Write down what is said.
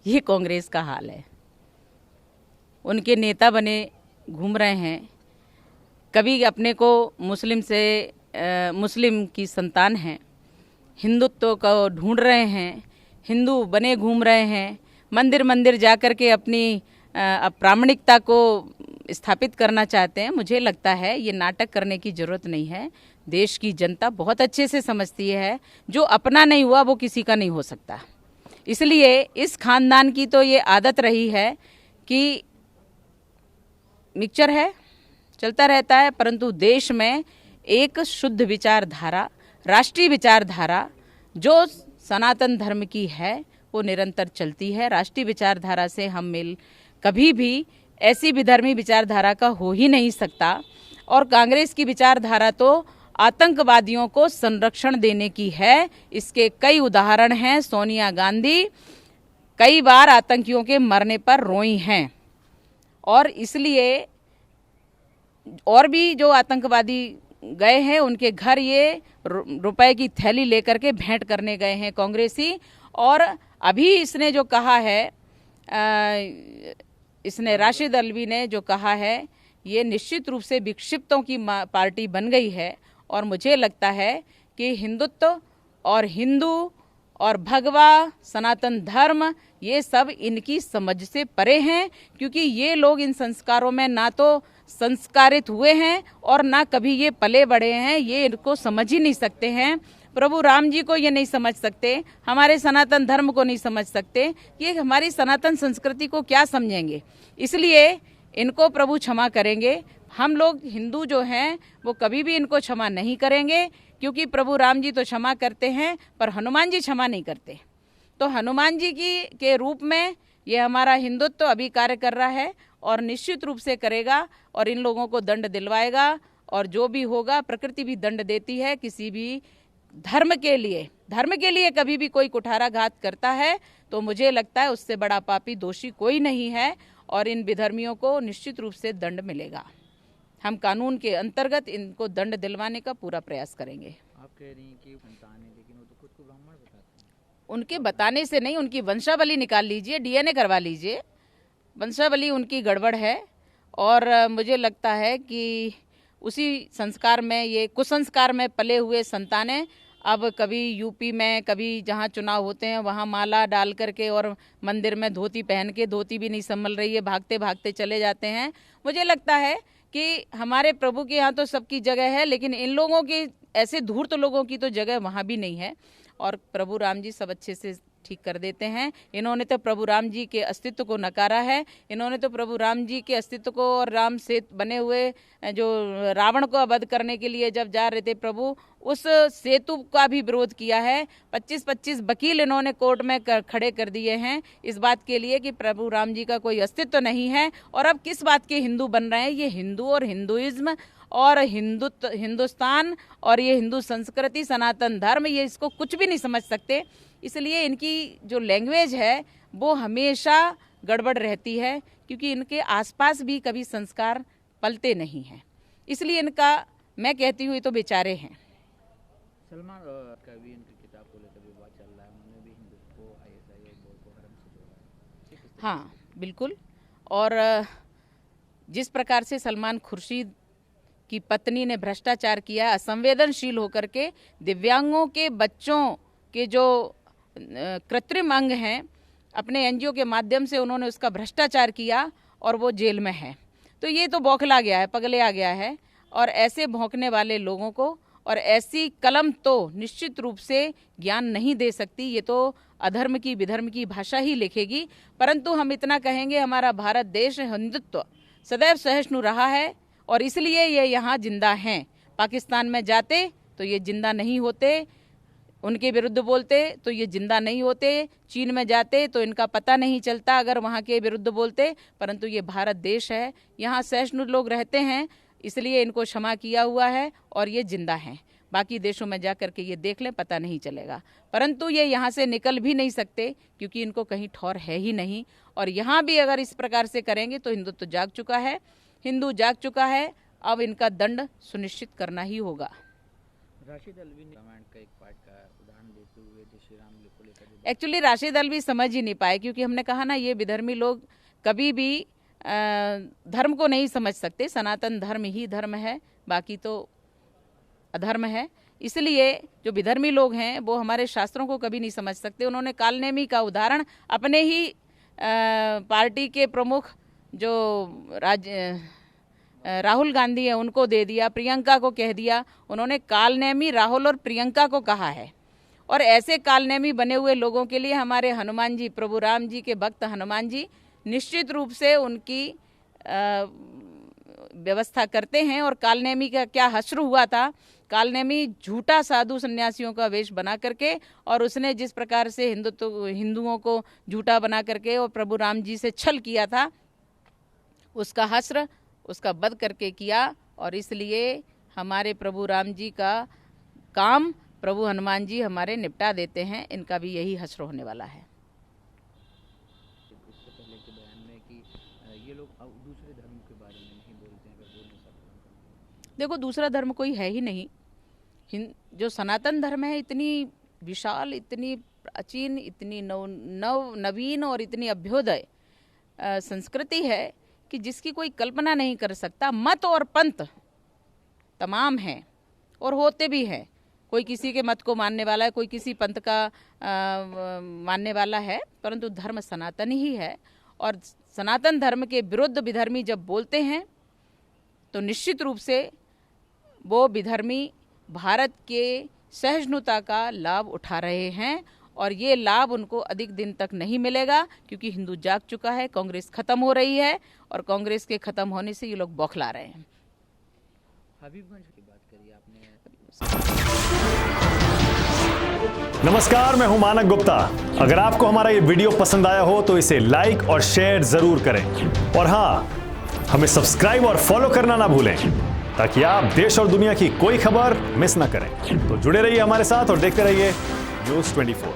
ये कांग्रेस का हाल है। उनके नेता बने घूम रहे हैं, कभी अपने को मुस्लिम की संतान हैं, हिंदुत्व को ढूंढ रहे हैं, हिंदू बने घूम रहे हैं, मंदिर मंदिर जा कर के अपनी प्रामाणिकता को स्थापित करना चाहते हैं। मुझे लगता है ये नाटक करने की ज़रूरत नहीं है। देश की जनता बहुत अच्छे से समझती है, जो अपना नहीं हुआ वो किसी का नहीं हो सकता। इसलिए इस खानदान की तो ये आदत रही है कि मिक्सचर है, चलता रहता है, परंतु देश में एक शुद्ध विचारधारा, राष्ट्रीय विचारधारा जो सनातन धर्म की है वो निरंतर चलती है। राष्ट्रीय विचारधारा से हम मिल कभी भी ऐसी विधर्मी विचारधारा का हो ही नहीं सकता। और कांग्रेस की विचारधारा तो आतंकवादियों को संरक्षण देने की है। इसके कई उदाहरण हैं। सोनिया गांधी कई बार आतंकियों के मरने पर रोई हैं, और इसलिए और भी जो आतंकवादी गए हैं उनके घर ये रुपए की थैली लेकर के भेंट करने गए हैं कांग्रेसी। और अभी इसने जो कहा है, इसने राशिद अल्वी ने जो कहा है, ये निश्चित रूप से विक्षिप्तों की पार्टी बन गई है। और मुझे लगता है कि हिंदुत्व और हिंदू और भगवा सनातन धर्म ये सब इनकी समझ से परे हैं, क्योंकि ये लोग इन संस्कारों में ना तो संस्कारित हुए हैं और ना कभी ये पले बड़े हैं। ये इनको समझ ही नहीं सकते हैं। प्रभु राम जी को ये नहीं समझ सकते, हमारे सनातन धर्म को नहीं समझ सकते, ये हमारी सनातन संस्कृति को क्या समझेंगे। इसलिए इनको प्रभु क्षमा करेंगे। हम लोग हिंदू जो हैं वो कभी भी इनको क्षमा नहीं करेंगे, क्योंकि प्रभु राम जी तो क्षमा करते हैं पर हनुमान जी क्षमा नहीं करते। तो हनुमान जी के रूप में ये हमारा हिंदुत्व अभी कार्य कर रहा है और निश्चित रूप से करेगा और इन लोगों को दंड दिलवाएगा। और जो भी होगा, प्रकृति भी दंड देती है। किसी भी धर्म के लिए कभी भी कोई कुठाराघात करता है तो मुझे लगता है उससे बड़ा पापी दोषी कोई नहीं है, और इन विधर्मियों को निश्चित रूप से दंड मिलेगा। हम कानून के अंतर्गत इनको दंड दिलवाने का पूरा प्रयास करेंगे। आप कह रही हैं कि संतान है, लेकिन वो तो खुद को ब्राह्मण बताते हैं। उनके बताने से नहीं, उनकी वंशावली निकाल लीजिए, डीएनए करवा लीजिए। वंशावली उनकी गड़बड़ है, और मुझे लगता है कि उसी संस्कार में, ये कुसंस्कार में पले हुए संतानें अब कभी यूपी में, कभी जहाँ चुनाव होते हैं वहाँ माला डाल करके और मंदिर में धोती पहन के, धोती भी नहीं संभल रही है, भागते भागते चले जाते हैं। मुझे लगता है कि हमारे प्रभु के यहाँ तो सबकी जगह है, लेकिन इन लोगों की, ऐसे धूर्त लोगों की तो जगह वहाँ भी नहीं है। और प्रभु राम जी सब अच्छे से ठीक कर देते हैं। इन्होंने तो प्रभु राम जी के अस्तित्व को नकारा है। इन्होंने तो प्रभु राम जी के अस्तित्व को, और राम सेतु बने हुए जो रावण को वध करने के लिए जब जा रहे थे प्रभु, उस सेतु का भी विरोध किया है। 25-25 वकील इन्होंने कोर्ट में खड़े कर दिए हैं इस बात के लिए कि प्रभु राम जी का कोई अस्तित्व नहीं है। और अब किस बात के हिंदू बन रहे हैं? ये हिंदू और हिंदुइज्म और हिंदुस्तान और ये हिंदू संस्कृति, सनातन धर्म, ये इसको कुछ भी नहीं समझ सकते। इसलिए इनकी जो लैंग्वेज है वो हमेशा गड़बड़ रहती है, क्योंकि इनके आसपास भी कभी संस्कार पलते नहीं हैं। इसलिए इनका, मैं कहती हूँ, ये तो बेचारे हैं। सलमान का भी इनकी किताब को लेकर विवाद चल रहा है। उन्होंने भी हिंदुत्व को, आईएसआई और बोर्ड को हरम से जोड़ा है। हाँ बिल्कुल। और जिस प्रकार से सलमान खुर्शीद की पत्नी ने भ्रष्टाचार किया, असंवेदनशील होकर के दिव्यांगों के बच्चों के जो कृत्रिम अंग हैं, अपने एनजीओ के माध्यम से उन्होंने उसका भ्रष्टाचार किया और वो जेल में है। तो ये तो बौखला गया है, पगले आ गया है। और ऐसे भौंकने वाले लोगों को और ऐसी कलम तो निश्चित रूप से ज्ञान नहीं दे सकती। ये तो अधर्म की, विधर्म की भाषा ही लिखेगी। परंतु हम इतना कहेंगे, हमारा भारत देश हिंदुत्व सदैव सहिष्णु रहा है और इसलिए ये यहाँ जिंदा हैं। पाकिस्तान में जाते तो ये जिंदा नहीं होते, उनके विरुद्ध बोलते तो ये जिंदा नहीं होते, चीन में जाते तो इनका पता नहीं चलता अगर वहाँ के विरुद्ध बोलते। परंतु ये भारत देश है, यहाँ सहिष्णु लोग रहते हैं, इसलिए इनको क्षमा किया हुआ है और ये जिंदा हैं। बाकी देशों में जा कर के ये देख लें, पता नहीं चलेगा। परंतु ये यहाँ से निकल भी नहीं सकते, क्योंकि इनको कहीं ठौर है ही नहीं। और यहाँ भी अगर इस प्रकार से करेंगे तो हिंदुत्व जाग चुका है, हिंदू जाग चुका है। अब इनका दंड सुनिश्चित करना ही होगा। राशिद अल्वी ने रामायण का एक पाठ का उदाहरण उदाहरण देते हुए जय श्री राम को लेकर जो एक्चुअली राशिद अल्वी समझ ही नहीं पाए, क्योंकि हमने कहा ना, ये विधर्मी लोग कभी भी धर्म को नहीं समझ सकते। सनातन धर्म ही धर्म है, बाकी तो अधर्म है। इसलिए जो विधर्मी लोग हैं वो हमारे शास्त्रों को कभी नहीं समझ सकते। उन्होंने कालनेमी का उदाहरण अपने ही पार्टी के प्रमुख जो राहुल गांधी है उनको दे दिया, प्रियंका को कह दिया। उन्होंने कालनेमी राहुल और प्रियंका को कहा है। और ऐसे कालनेमी बने हुए लोगों के लिए हमारे हनुमान जी, प्रभु राम जी के भक्त हनुमान जी निश्चित रूप से उनकी व्यवस्था करते हैं। और कालनेमी का क्या हश्र हुआ था, कालनेमी झूठा साधु सन्यासियों का वेश बना करके, और उसने जिस प्रकार से हिंदुओं को झूठा बना करके और प्रभु राम जी से छल किया था, उसका हश्र, उसका वध करके किया। और इसलिए हमारे प्रभु राम जी का काम प्रभु हनुमान जी हमारे निपटा देते हैं। इनका भी यही हश्र होने वाला है। इससे पहले के बयान में कि ये लोग अब दूसरे धर्म के बारे में नहीं बोलते हैं, अगर बोलने सब देखो, दूसरा धर्म कोई है ही नहीं। जो सनातन धर्म है, इतनी विशाल, इतनी प्राचीन, इतनी नवीन और इतनी अभ्युदय संस्कृति है कि जिसकी कोई कल्पना नहीं कर सकता। मत और पंथ तमाम हैं और होते भी हैं। कोई किसी के मत को मानने वाला है, कोई किसी पंथ का मानने वाला है, परंतु धर्म सनातन ही है। और सनातन धर्म के विरुद्ध विधर्मी जब बोलते हैं तो निश्चित रूप से वो विधर्मी भारत के सहिष्णुता का लाभ उठा रहे हैं। और ये लाभ उनको अधिक दिन तक नहीं मिलेगा, क्योंकि हिंदू जाग चुका है। कांग्रेस खत्म हो रही है और कांग्रेस के खत्म होने से ये लोग बौखला रहे हैं। हबीबगंज की बात करिए आपने। नमस्कार, मैं हूं मानक गुप्ता। अगर आपको हमारा ये वीडियो पसंद आया हो तो इसे लाइक और शेयर जरूर करें। और हां, हमें सब्सक्राइब और फॉलो करना ना भूलें, ताकि आप देश और दुनिया की कोई खबर मिस ना करें। तो जुड़े रहिए हमारे साथ और देखते रहिए न्यूज़ 24।